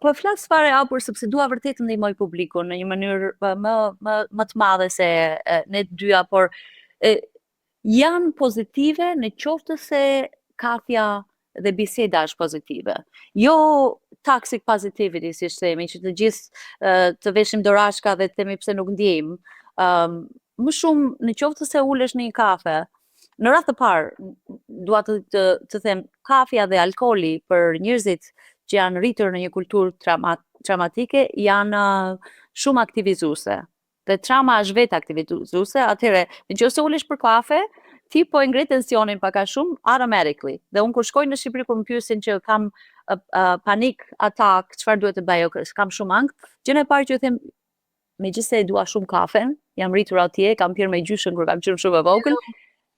po flas fare hapur sepse dua vërtet të ndihmoj publikun në një mënyrë më të madhe se ne të dyja, por janë pozitive në qoftë se kafja dhe biseda është pozitive. Jo toxic positivity, si themi, që të gjithë të veshim dorashka dhe të themi pse nuk ndjejmë. Më shumë në qoftë se ulesh në një kafe, në radhë të parë, dua të them, kafja dhe alkooli për njerëzit që janë rritur në një kulturë traumatike janë shumë aktivizuese. Dhe trauma është vetë aktivizuese, atëherë nëse ulesh për kafe, ti po e ngre tensionin pak a shumë automatically. Dhe unë kur shkoj në Shqipëri kur më pyesin që kam panik atak, çfarë duhet të bëj, kam shumë ankth, gjëja e parë që them, megjithëse e dua shumë kafen, jam rritur atje, kam pirë me gjyshen kur kam qenë shumë e vogël.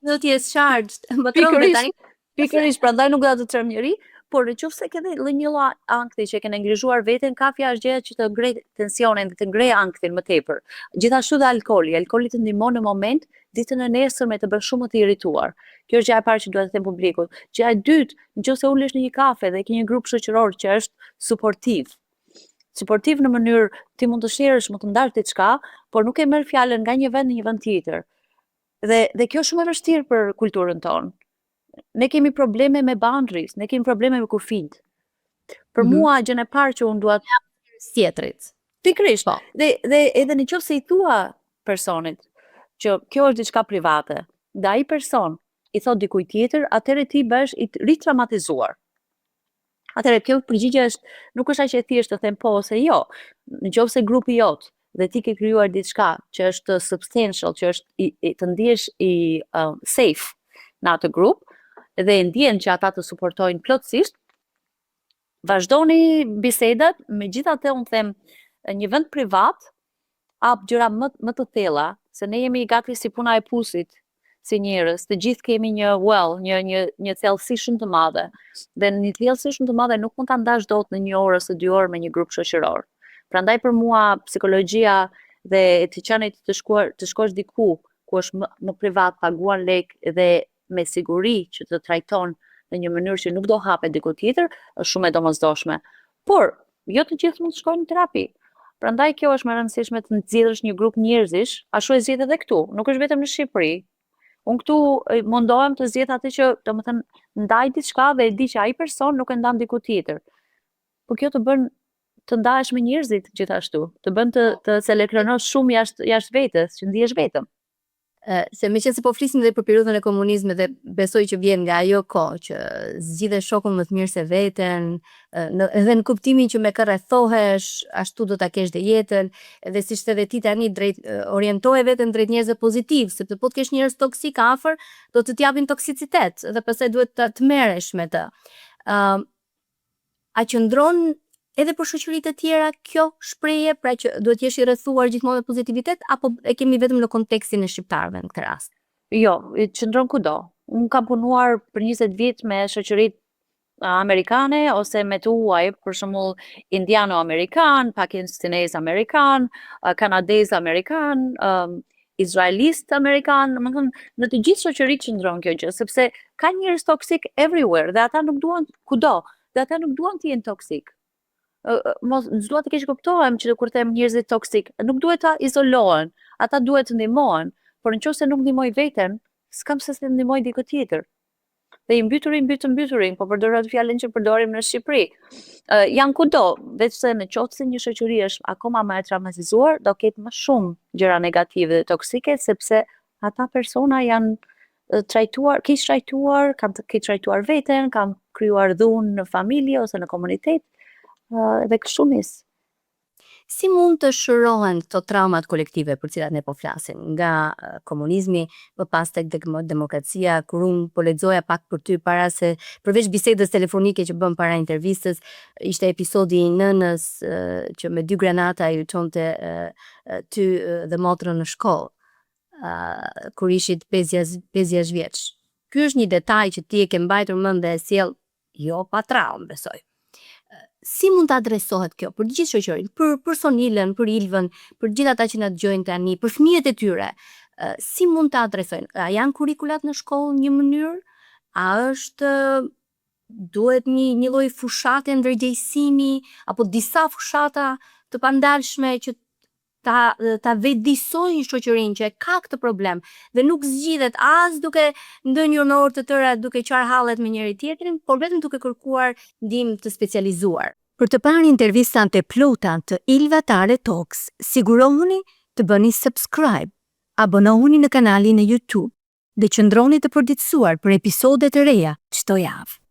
Do të jesh charged, më tronë tani. Pikërisht, prandaj nuk do të çojmë njëri, por nëse ke dhe një lloj ankthi që e ke ngrizuar veten, kafja është gjëja që të ngrej tensionin, të ngrej ankthin më tepër. Gjithashtu dhe alkooli të ndihmon në moment ditën e nesërme të bësh shumë të irrituar. Kjo është gjëja e parë që duhet të them publikut. Gjëja e dytë, nëse ulesh në një kafe dhe ke një grup shoqëror që është suportiv në mënyrë ti mund të sherrësh, mund të ndash diçka, por nuk e merr fjalën nga një vend në një vend tjetër. Dhe kjo është shumë e vështirë për kulturën tonë. Ne kemi probleme me boundaries, ne kemi probleme me kufijt. Për mua gjën e parë që unë dua tjetrit. Pikërisht. Dhe edhe nëse i thua personit që kjo është diçka private, dhe ai person i thot dikujt tjetër, atëherë ti bësh i ritraumatizuar. Atëherë kjo përgjigje nuk është aq e thjeshtë të them po ose jo. Nëse grupi jot dhe ti ke krijuar diçka që është substantial, që është të ndihesh safe në atë grup, dhe ndjen që ata të suportojnë plotësisht, vazhdoni bisedat, megjithatë unë them një vend privat, hap gjëra më të thella, se ne jemi gati si puna e pusit, si njerëz, të gjithë kemi një thellësi shumë të madhe. Dhe një thellësi shumë të madhe nuk mund ta ndash dot në 1 orë ose 2 orë me një grup shoqëror. Prandaj për mua psikologjia dhe etiqenit të shkosh diku ku është më privat, paguan lek dhe me siguri që të trajton në një mënyrë që nuk do hapet diku tjetër, është shumë e domosdoshme. Por, jo të gjithë mund të shkojnë në terapi. Prandaj kjo është më e rëndësishme të nxjerrësh një grup njerëzish, ashtu e zgjedh edhe këtu, nuk është vetëm në Shqipëri. Unë këtu mundohem të zgjedh atë që, domethënë, ndaj diçka dhe e di që ai person nuk e ndan diku tjetër. Por kjo të bën të ndahesh me njerëzit gjithashtu, të bën të seleksionosh shumë jashtë vetes, që ndihesh vetëm. Se meqense po flisim dhe për periudhën e komunizmit dhe besoj që vjen nga ajo kohë që zgjidhe shokun më të mirë se veten, edhe në kuptimin që me kë rrethohesh, ashtu do ta kesh dhe jetën, edhe siç the ti tani orientoje veten drejt njerëzve pozitiv, sepse po të kesh njerëz toksik afër, do të t'japin toksicitet dhe pastaj duhet të merresh me të. A qëndron edhe për shoqëritë të tjera kjo shprehje, pra që duhet jesh i rrethuar gjithmonë me pozitivitet, apo e kemi vetëm në kontekstin e shqiptarëve në këtë rast? Jo, qëndron kudo. Unë kam punuar për 20 vjet me shoqëritë amerikane ose me të huaj, për shembull indiano-amerikan, pakistanez-amerikan, kanadez-amerikan, izraelist-amerikan, në të gjithë shoqëritë qëndron kjo gjë, sepse ka njerëz toksik everywhere dhe ata nuk duan kudo, dhe ata nuk duan të jenë toksik. Mos s'dua të keq kuptohem që kur them njerëzit toksik, nuk duhet ta izolohen, ata duhet të ndihmohen, por nëse nuk ndihmoj veten, s'kam se të ndihmoj dikë tjetër. Dhe i mbyturin, po përdor atë fjalën që përdorim në Shqipëri. Janë kudo, veçse në qoftë se një shoqëri është akoma më e traumatizuar, do ketë më shumë gjëra negative dhe toksike, sepse ata persona janë keq trajtuar, kanë trajtuar veten, kanë krijuar dhunë në familje ose në komunitet. Dhe kështu nis. Si mund të shërohen këto traumat kolektive për cilat ne po flasim, nga komunizmi, më pas tek demokracia, kur unë po lexoja pak për ty para se përveç bisedës telefonike që bëm para intervistës, ishte episodi i nënës që me 2 granata i lëçonte ty dhe motrën në shkollë, kur ishit 5 vjeç. Ky është një detaj që ti e ke mbajtur mend dhe e sjell jo pa traumë, besoj. Si mund të adresohet kjo për gjithë shoqërinë, për Sonilën, për Ilvën, për gjithë ata që na dëgjojnë tani, për fëmijët e tyre? Si mund të adresojnë? A janë kurrikulat në shkollë një mënyrë? A është duhet një lloj fushate ndërgjegjësimi apo disa fushata të pandalshme që ta vetëdijsojnë shoqërinë që ka këtë problem dhe nuk zgjidhet as duke ndënjur me orë të tëra duke qarë hallet me njëri tjetrin, por vetëm duke kërkuar ndihmë të specializuar. Për të parë intervistat e plota të Ilva Tare Talks, sigurohuni të bëni subscribe, abonohuni në kanalin e YouTube dhe qëndroni të përditësuar për episode të reja çdo javë.